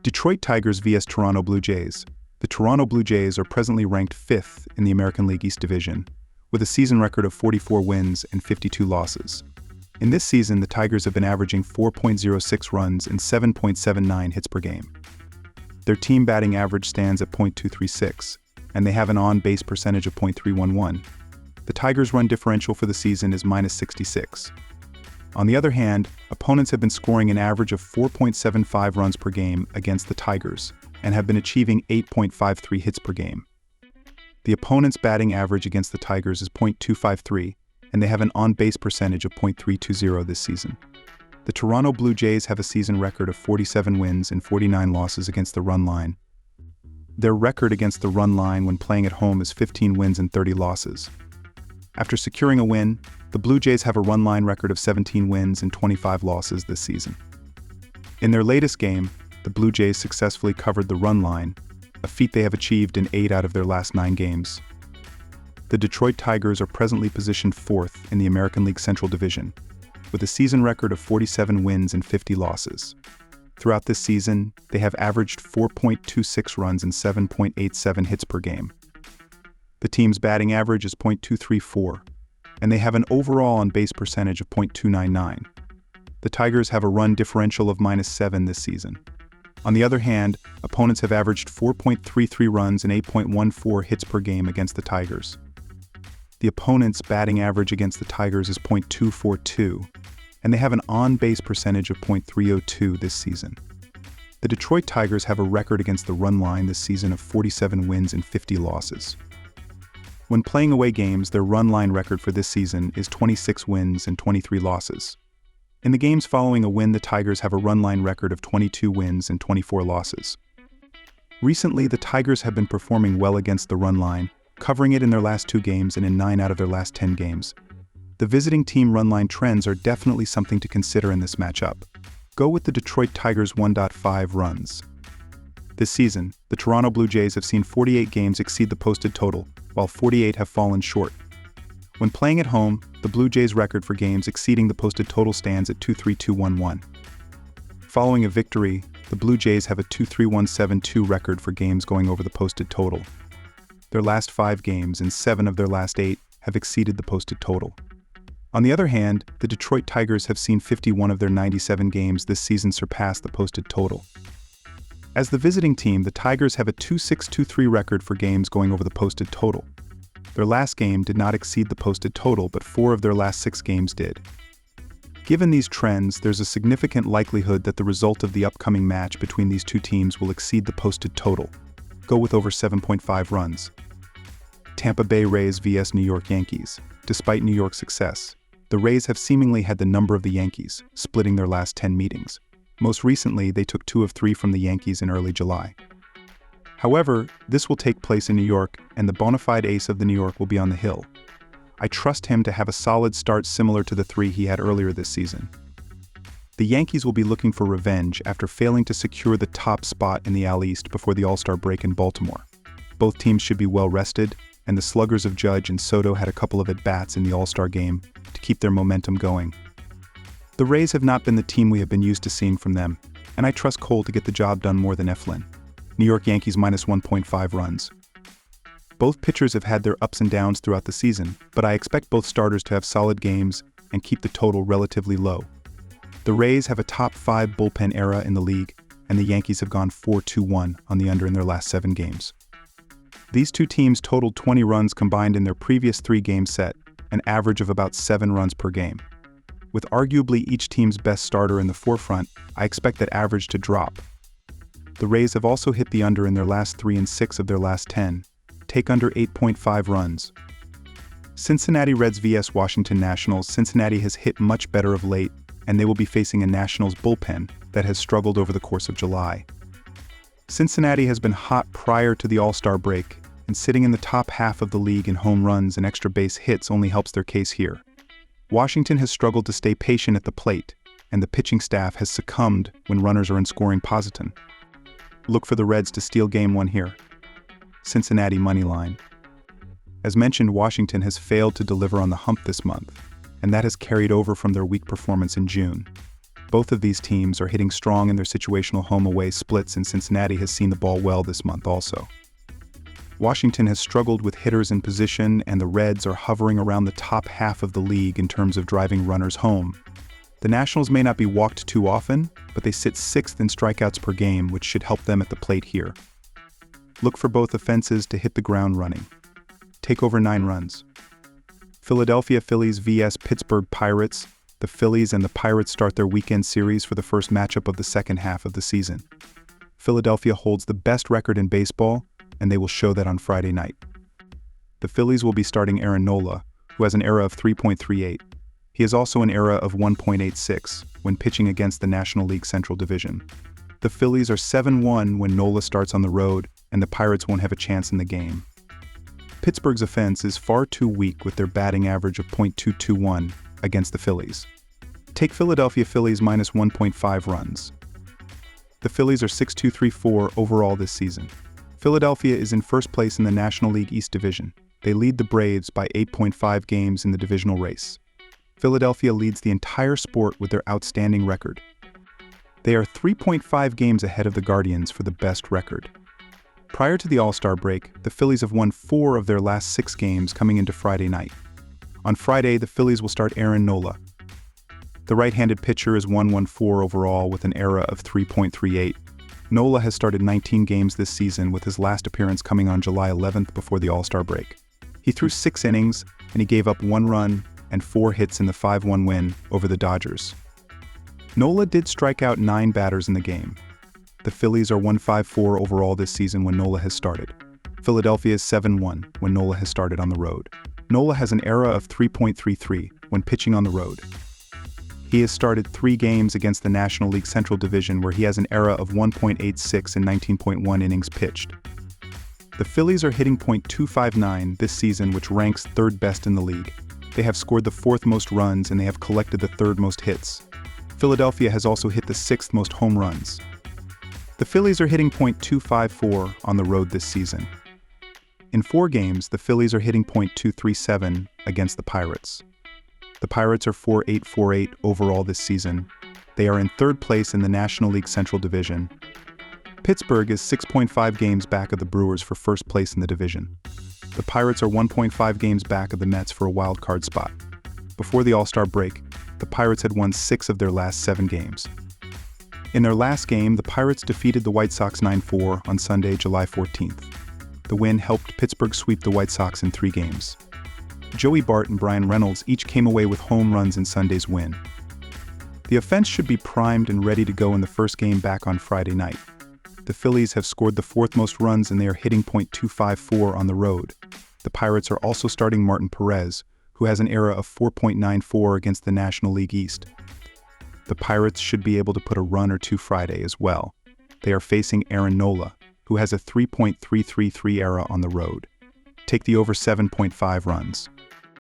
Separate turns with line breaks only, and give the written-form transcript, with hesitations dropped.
Detroit Tigers vs Toronto Blue Jays. The Toronto Blue Jays are presently ranked 5th in the American League East Division, with a season record of 44 wins and 52 losses. In this season, the Tigers have been averaging 4.06 runs and 7.79 hits per game. Their team batting average stands at .236, and they have an on-base percentage of .311. The Tigers' run differential for the season is -66. On the other hand, opponents have been scoring an average of 4.75 runs per game against the Tigers and have been achieving 8.53 hits per game. The opponent's batting average against the Tigers is .253, and they have an on-base percentage of .320 this season. The Toronto Blue Jays have a season record of 47 wins and 49 losses against the run line. Their record against the run line when playing at home is 15 wins and 30 losses. After securing a win, the Blue Jays have a run line record of 17 wins and 25 losses this season. In their latest game, the Blue Jays successfully covered the run line, a feat they have achieved in 8 out of their last 9 games. The Detroit Tigers are presently positioned 4th in the American League Central Division, with a season record of 47 wins and 50 losses. Throughout this season, they have averaged 4.26 runs and 7.87 hits per game. The team's batting average is .234, and they have an overall on-base percentage of .299. The Tigers have a run differential of -7 this season. On the other hand, opponents have averaged 4.33 runs and 8.14 hits per game against the Tigers. The opponent's batting average against the Tigers is .242, and they have an on-base percentage of .302 this season. The Detroit Tigers have a record against the run line this season of 47 wins and 50 losses. When playing away games, their run line record for this season is 26 wins and 23 losses. In the games following a win, the Tigers have a run line record of 22 wins and 24 losses. Recently, the Tigers have been performing well against the run line, covering it in their last 2 games and in 9 out of their last 10 games. The visiting team run line trends are definitely something to consider in this matchup. Go with the Detroit Tigers 1.5 runs. This season, the Toronto Blue Jays have seen 48 games exceed the posted total, while 48 have fallen short. When playing at home, the Blue Jays' record for games exceeding the posted total stands at 2.3211. Following a victory, the Blue Jays have a 2.3172 record for games going over the posted total. Their last 5 games and 7 of their last 8 have exceeded the posted total. On the other hand, the Detroit Tigers have seen 51 of their 97 games this season surpass the posted total. As the visiting team, the Tigers have a 2.623 record for games going over the posted total. Their last game did not exceed the posted total, but 4 of their last 6 games did. Given these trends, there's a significant likelihood that the result of the upcoming match between these two teams will exceed the posted total. Go with over 7.5 runs. Tampa Bay Rays vs New York Yankees. Despite New York's success, the Rays have seemingly had the number of the Yankees, splitting their last 10 meetings. Most recently, they took 2 of 3 from the Yankees in early July. However, this will take place in New York, and the bona fide ace of the New York will be on the hill. I trust him to have a solid start similar to the 3 he had earlier this season. The Yankees will be looking for revenge after failing to secure the top spot in the AL East before the All-Star break in Baltimore. Both teams should be well rested, and the sluggers of Judge and Soto had a couple of at-bats in the All-Star game to keep their momentum going. The Rays have not been the team we have been used to seeing from them, and I trust Cole to get the job done more than Eflin. New York Yankees -1.5 runs. Both pitchers have had their ups and downs throughout the season, but I expect both starters to have solid games and keep the total relatively low. The Rays have a top 5 bullpen era in the league, and the Yankees have gone 4-2-1 on the under in their last 7 games. These two teams totaled 20 runs combined in their previous 3-game set, an average of about 7 runs per game. With arguably each team's best starter in the forefront, I expect that average to drop. The Rays have also hit the under in their last 3 and 6 of their last 10, take under 8.5 runs. Cincinnati Reds vs Washington Nationals. Cincinnati has hit much better of late, and they will be facing a Nationals bullpen that has struggled over the course of July. Cincinnati has been hot prior to the All-Star break, and sitting in the top half of the league in home runs and extra base hits only helps their case here. Washington has struggled to stay patient at the plate, and the pitching staff has succumbed when runners are in scoring position. Look for the Reds to steal Game 1 here. Cincinnati moneyline. As mentioned, Washington has failed to deliver on the hump this month, and that has carried over from their weak performance in June. Both of these teams are hitting strong in their situational home-away splits, and Cincinnati has seen the ball well this month also. Washington has struggled with hitters in position, and the Reds are hovering around the top half of the league in terms of driving runners home. The Nationals may not be walked too often, but they sit 6th in strikeouts per game, which should help them at the plate here. Look for both offenses to hit the ground running. Take over 9 runs. Philadelphia Phillies vs Pittsburgh Pirates. The Phillies and the Pirates start their weekend series for the first matchup of the second half of the season. Philadelphia holds the best record in baseball, and they will show that on Friday night. The Phillies will be starting Aaron Nola, who has an ERA of 3.38. He has also an ERA of 1.86 when pitching against the National League Central Division. The Phillies are 7-1 when Nola starts on the road, and the Pirates won't have a chance in the game. Pittsburgh's offense is far too weak with their batting average of .221 against the Phillies. Take Philadelphia Phillies minus 1.5 runs. The Phillies are 6-2-3-4 overall this season. Philadelphia is in first place in the National League East Division. They lead the Braves by 8.5 games in the divisional race. Philadelphia leads the entire sport with their outstanding record. They are 3.5 games ahead of the Guardians for the best record. Prior to the All-Star break, the Phillies have won 4 of their last 6 games coming into Friday night. On Friday, the Phillies will start Aaron Nola. The right-handed pitcher is 1-1-4 overall with an ERA of 3.38. Nola has started 19 games this season, with his last appearance coming on July 11th before the All-Star break. He threw 6 innings, and he gave up 1 run and 4 hits in the 5-1 win over the Dodgers. Nola did strike out 9 batters in the game. The Phillies are 1-5-4 overall this season when Nola has started. Philadelphia is 7-1 when Nola has started on the road. Nola has an ERA of 3.33 when pitching on the road. He has started 3 games against the National League Central Division where he has an ERA of 1.86 and 19.1 innings pitched. The Phillies are hitting .259 this season, which ranks 3rd best in the league. They have scored the 4th most runs, and they have collected the 3rd most hits. Philadelphia has also hit the 6th most home runs. The Phillies are hitting .254 on the road this season. In 4 games, the Phillies are hitting .237 against the Pirates. The Pirates are 4-8-4-8 overall this season. They are in 3rd place in the National League Central Division. Pittsburgh is 6.5 games back of the Brewers for 1st place in the division. The Pirates are 1.5 games back of the Mets for a wild card spot. Before the All-Star break, the Pirates had won 6 of their last 7 games. In their last game, the Pirates defeated the White Sox 9-4 on Sunday, July 14th. The win helped Pittsburgh sweep the White Sox in 3 games. Joey Bart and Brian Reynolds each came away with home runs in Sunday's win. The offense should be primed and ready to go in the first game back on Friday night. The Phillies have scored the 4th most runs, and they are hitting .254 on the road. The Pirates are also starting Martin Perez, who has an ERA of 4.94 against the National League East. The Pirates should be able to put a run or 2 Friday as well. They are facing Aaron Nola, who has a 3.333 ERA on the road. Take the over 7.5 runs.